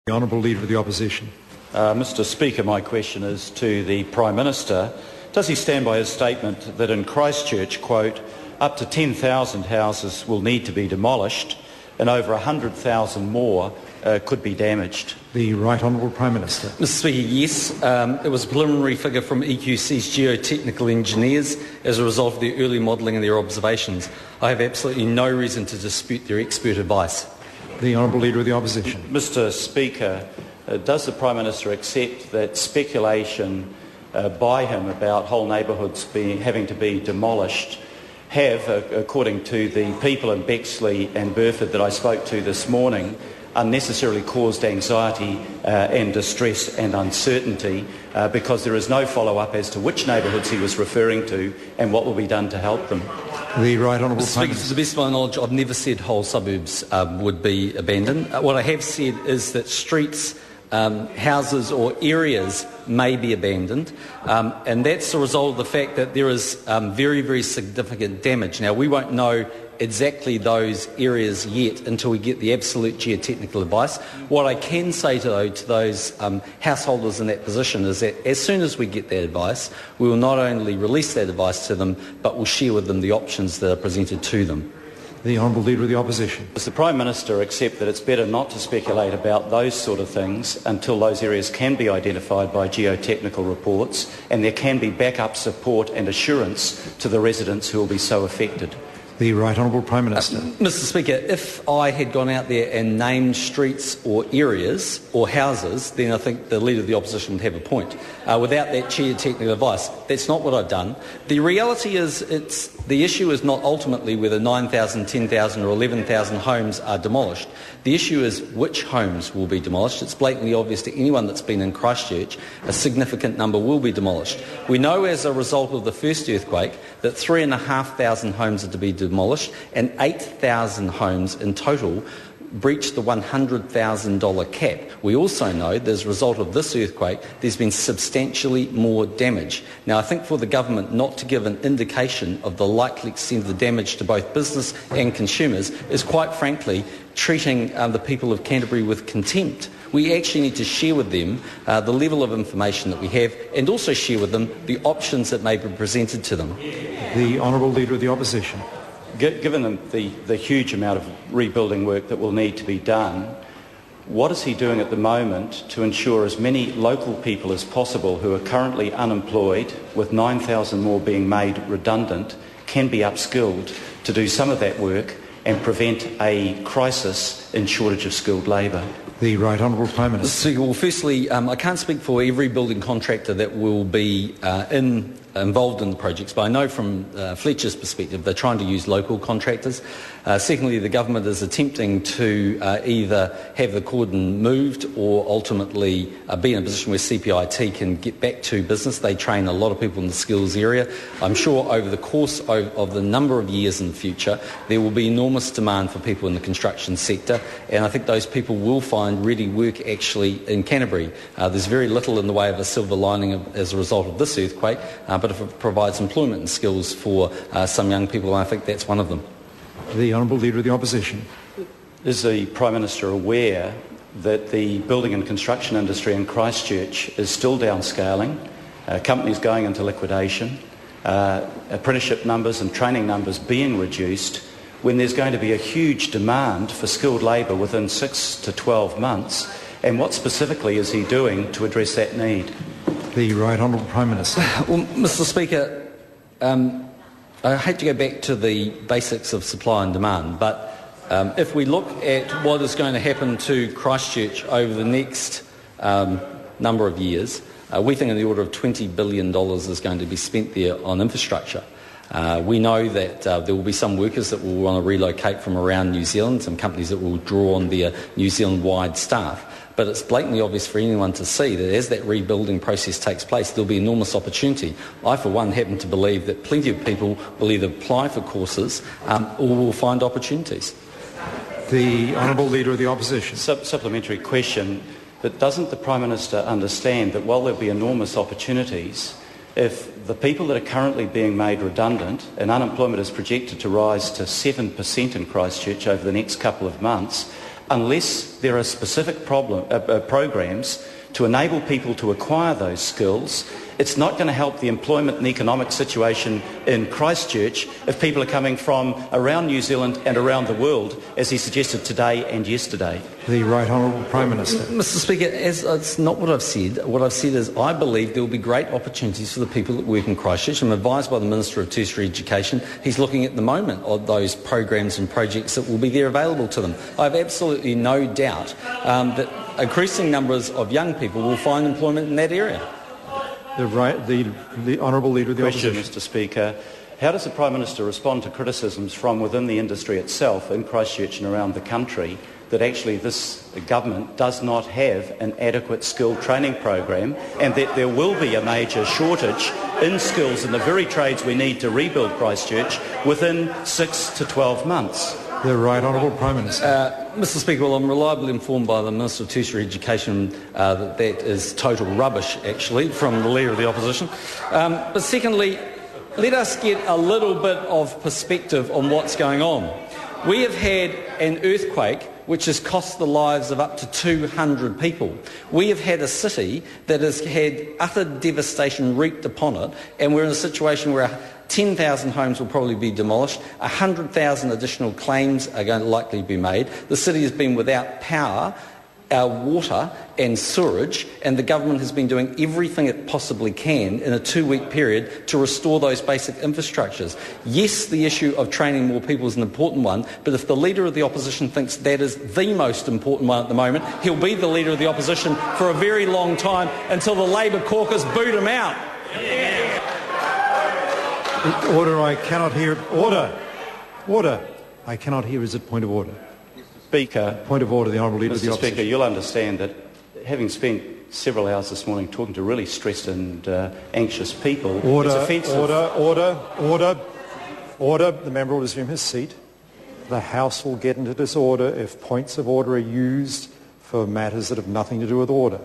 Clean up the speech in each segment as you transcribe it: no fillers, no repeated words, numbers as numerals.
The Honourable Leader of the Opposition. Mr Speaker, my question is to the Prime Minister. Does he stand by his statement that in Christchurch, quote, up to 10,000 houses will need to be demolished and over 100,000 more could be damaged? The Right Honourable Prime Minister. Mr Speaker, yes. It was a preliminary figure from EQC's geotechnical engineers as a result of their early modelling and their observations. I have absolutely no reason to dispute their expert advice. The Honourable Leader of the Opposition. Mr Speaker, does the Prime Minister accept that speculation by him about whole neighbourhoods having to be demolished have, according to the people in Bexley and Burford that I spoke to this morning, unnecessarily caused anxiety and distress and uncertainty because there is no follow-up as to which neighbourhoods he was referring to and what will be done to help them? The Right Honourable Prime Minister. To the best of my knowledge, I've never said whole suburbs would be abandoned. What I have said is that streets, houses or areas may be abandoned, and that's the result of the fact that there is very, very significant damage. Now, we won't know exactly those areas yet until we get the absolute geotechnical advice. What I can say to those householders in that position is that as soon as we get that advice, we will not only release that advice to them, but we'll share with them the options that are presented to them. The Honourable Leader of the Opposition. Does the Prime Minister accept that it's better not to speculate about those sort of things until those areas can be identified by geotechnical reports and there can be backup support and assurance to the residents who will be so affected? The Right Honourable Prime Minister. Mr Speaker, if I had gone out there and named streets or areas or houses, then I think the Leader of the Opposition would have a point. Without that geotechnical advice, that's not what I've done. The reality is the issue is not ultimately whether 9,000, 10,000 or 11,000 homes are demolished. The issue is which homes will be demolished. It's blatantly obvious to anyone that's been in Christchurch a significant number will be demolished. We know as a result of the first earthquake that 3,500 homes are to be demolished and 8,000 homes in total breached the $100,000 cap. We also know that as a result of this earthquake there's been substantially more damage. Now I think for the government not to give an indication of the likely extent of the damage to both business and consumers is quite frankly treating the people of Canterbury with contempt. We actually need to share with them the level of information that we have and also share with them the options that may be presented to them. The Honourable Leader of the Opposition. Given the huge amount of rebuilding work that will need to be done, what is he doing at the moment to ensure as many local people as possible who are currently unemployed, with 9,000 more being made redundant, can be upskilled to do some of that work and prevent a crisis in shortage of skilled labour? The Right Honourable Prime Minister. Well, firstly, I can't speak for every building contractor that will be involved in the projects, but I know from Fletcher's perspective they're trying to use local contractors. Secondly, the government is attempting to either have the cordon moved or ultimately be in a position where CPIT can get back to business. They train a lot of people in the skills area. I'm sure over the course of the number of years in the future there will be enormous demand for people in the construction sector, and I think those people will find ready work actually in Canterbury. There's very little in the way of a silver lining as a result of this earthquake, but if it provides employment and skills for some young people, I think that's one of them. The Honourable Leader of the Opposition. Is the Prime Minister aware that the building and construction industry in Christchurch is still downscaling, companies going into liquidation, apprenticeship numbers and training numbers being reduced, when there's going to be a huge demand for skilled labour within 6 to 12 months? And what specifically is he doing to address that need? The Right Honourable Prime Minister. Well, Mr Speaker, I hate to go back to the basics of supply and demand, but if we look at what is going to happen to Christchurch over the next number of years, we think in the order of $20 billion is going to be spent there on infrastructure. We know that there will be some workers that will want to relocate from around New Zealand, some companies that will draw on their New Zealand-wide staff. But it's blatantly obvious for anyone to see that as that rebuilding process takes place, there'll be enormous opportunity. I, for one, happen to believe that plenty of people will either apply for courses or will find opportunities. The Honourable Leader of the Opposition. Supplementary question. But doesn't the Prime Minister understand that while there'll be enormous opportunities, if the people that are currently being made redundant and unemployment is projected to rise to 7% in Christchurch over the next couple of months, unless there are specific programs to enable people to acquire those skills, it's not going to help the employment and economic situation in Christchurch if people are coming from around New Zealand and around the world, as he suggested today and yesterday. The Right Honourable Prime Minister. Mr Speaker, it's not what I've said. What I've said is I believe there will be great opportunities for the people that work in Christchurch. I'm advised by the Minister of Tertiary Education. He's looking at the moment of those programs and projects that will be there available to them. I have absolutely no doubt that increasing numbers of young people will find employment in that area. The Honourable Leader of the Question, Opposition. Mr Speaker. How does the Prime Minister respond to criticisms from within the industry itself in Christchurch and around the country that actually this government does not have an adequate skill training program and that there will be a major shortage in skills in the very trades we need to rebuild Christchurch within 6 to 12 months? The Right Honourable Prime Minister. Mr Speaker, well, I'm reliably informed by the Minister of Tertiary Education that is total rubbish, actually, from the Leader of the Opposition. But secondly, let us get a little bit of perspective on what's going on. We have had an earthquake which has cost the lives of up to 200 people. We have had a city that has had utter devastation wreaked upon it, and we're in a situation where 10,000 homes will probably be demolished, 100,000 additional claims are going to likely be made. The city has been without power, water and sewerage, and the government has been doing everything it possibly can in a 2-week period to restore those basic infrastructures. Yes, the issue of training more people is an important one, but if the Leader of the Opposition thinks that is the most important one at the moment, he'll be the Leader of the Opposition for a very long time until the Labour caucus boot him out. Order, I cannot hear. Order. I cannot hear. Is it point of order? Speaker. Point of order, the Honourable Leader of the Mr Opposition. Speaker, you'll understand that having spent several hours this morning talking to really stressed and anxious people, Order, it's offensive. Order. The member will resume his seat. The House will get into disorder if points of order are used for matters that have nothing to do with order.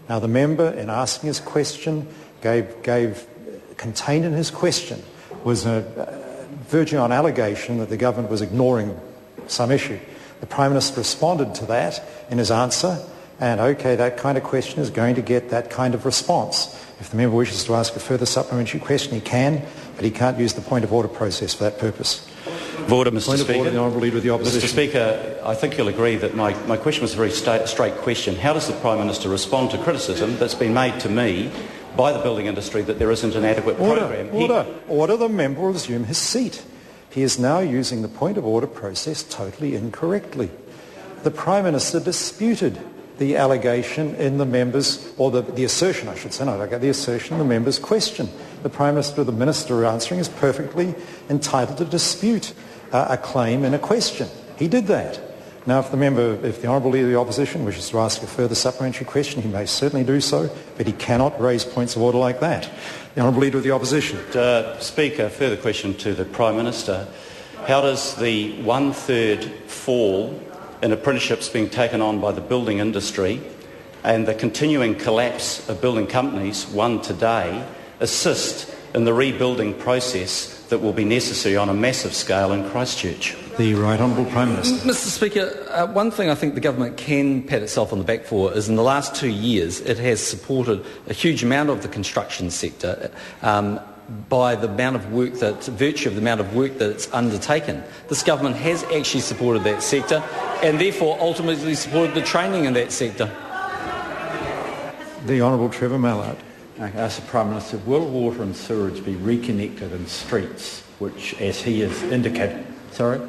Now, the member, in asking his question, contained in his question was verging on allegation that the government was ignoring some issue. The Prime Minister responded to that in his answer, and okay, that kind of question is going to get that kind of response. If the member wishes to ask a further supplementary question, he can, but he can't use the point of order process for that purpose. Order, Mr. Point Speaker. of order, the Honourable Leader of the Opposition. Mr. Speaker, I think you'll agree that my question was a very straight question. How does the Prime Minister respond to criticism that's been made to me by the building industry that there isn't an adequate program? Order. The member will resume his seat. He is now using the point of order process totally incorrectly. The Prime Minister disputed the allegation in the member's, or the assertion, I should say, the assertion in the member's question. The Prime Minister or the Minister answering is perfectly entitled to dispute a claim in a question. He did that. Now, if the Honourable Leader of the Opposition wishes to ask a further supplementary question, he may certainly do so, but he cannot raise points of order like that. The Honourable Leader of the Opposition. Speaker, further question to the Prime Minister. How does the 1/3 fall in apprenticeships being taken on by the building industry and the continuing collapse of building companies, one today, assist in the rebuilding process that will be necessary on a massive scale in Christchurch? The Right Honourable Prime Minister. Mr Speaker, one thing I think the government can pat itself on the back for is in the last 2 years it has supported a huge amount of the construction sector by the amount of work virtue of the amount of work that it's undertaken. This government has actually supported that sector and therefore ultimately supported the training in that sector. The Honourable Trevor Mallard. I ask the Prime Minister, will water and sewerage be reconnected in streets, which, as he has indicated,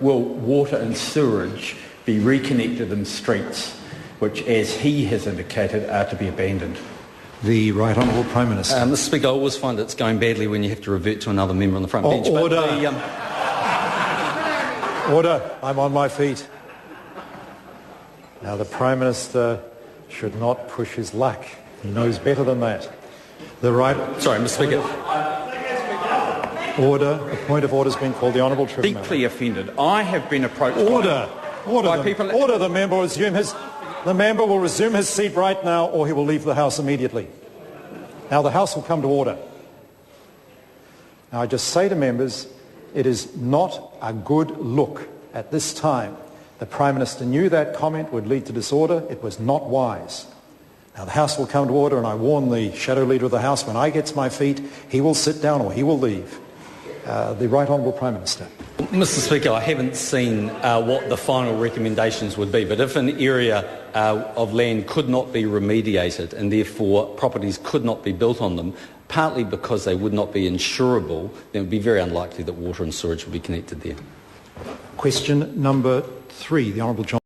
will water and sewerage be reconnected in streets, which, as he has indicated, are to be abandoned? The Right Honourable Prime Minister. Mr Speaker, I always find it's going badly when you have to revert to another member on the front bench. Order. But Order. I'm on my feet. Now, the Prime Minister should not push his luck. He knows better than that. Sorry, Mr Speaker. Order. A point of order has been called. The Honourable Trevor Mallard. Deeply offended. I have been approached by people... Order. The member will resume his seat right now, or he will leave the House immediately. Now, the House will come to order. Now, I just say to members, it is not a good look at this time The Prime Minister knew that comment would lead to disorder. It was not wise. Now the House will come to order, and I warn the Shadow Leader of the House, when I get to my feet, he will sit down or he will leave. The Right Honourable Prime Minister. Mr Speaker, I haven't seen what the final recommendations would be, but if an area of land could not be remediated and therefore properties could not be built on them, partly because they would not be insurable, then it would be very unlikely that water and sewage would be connected there. Question number 3, the Honourable John.